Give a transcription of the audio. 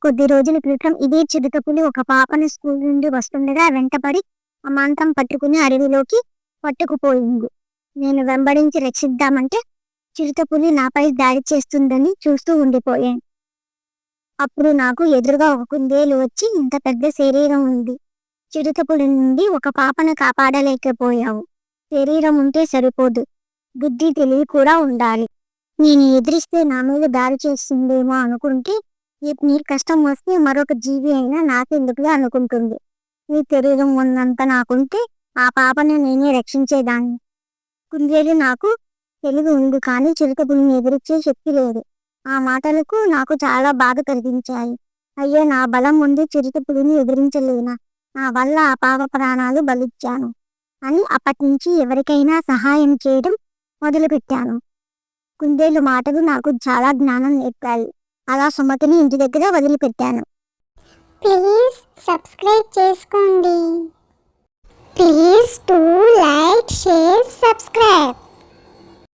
కొద్ది రోజుల క్రితం ఇదే చిరుతపులి ఒక పాపను స్కూల్ నుండి వస్తుండగా వెంటపడి అమాంతం పట్టుకుని అడవిలోకి పట్టుకుపోయింది. నేను వెంబడించి రక్షిద్దామంటే చిరుతపులి నాపై దాడి చేస్తుందని చూస్తూ ఉండిపోయాను. అప్పుడు నాకు ఎదురుగా ఒక కుందేలు వచ్చి, ఇంత పెద్ద శరీరం ఉంది, చిరుతపులి నుండి ఒక పాపను కాపాడలేకపోయావు. శరీరం ఉంటే సరిపోదు, బుద్ధి తెలివి కూడా ఉండాలి. నేను ఎదిరిస్తే నా మీద దాడి చేస్తుందేమో అనుకుంటే, నీ కష్టం వస్తే మరొక జీవి అయినా నాకెందుకులే అనుకుంటుంది. నీ శరీరం ఉన్నంత నాకుంటే ఆ పాపను నేనే రక్షించేదాన్ని. కుందేలు నాకు తెలివి ఉంది, కానీ చిరుతపులిని ఎదిరించే శక్తి లేదు. ఆ మాటలకు నాకు చాలా బాధ కలిగించాయి. అయ్యో, నా బలం ముందు చిరుతపులిని ఎదిరించలేనా? నా వల్ల ఆ పాప ప్రాణాలు బలిచ్చాను అని అప్పటి నుంచి ఎవరికైనా సహాయం చేయడం మొదలుపెట్టాను. కుందేలు మాటలు నాకు చాలా జ్ఞానం నేర్పాయి. అలా సుమతిని ఇంటి దగ్గర వదిలిపెట్టాను. ప్లీజ్ సబ్స్క్రైబ్ చేసుకోండి.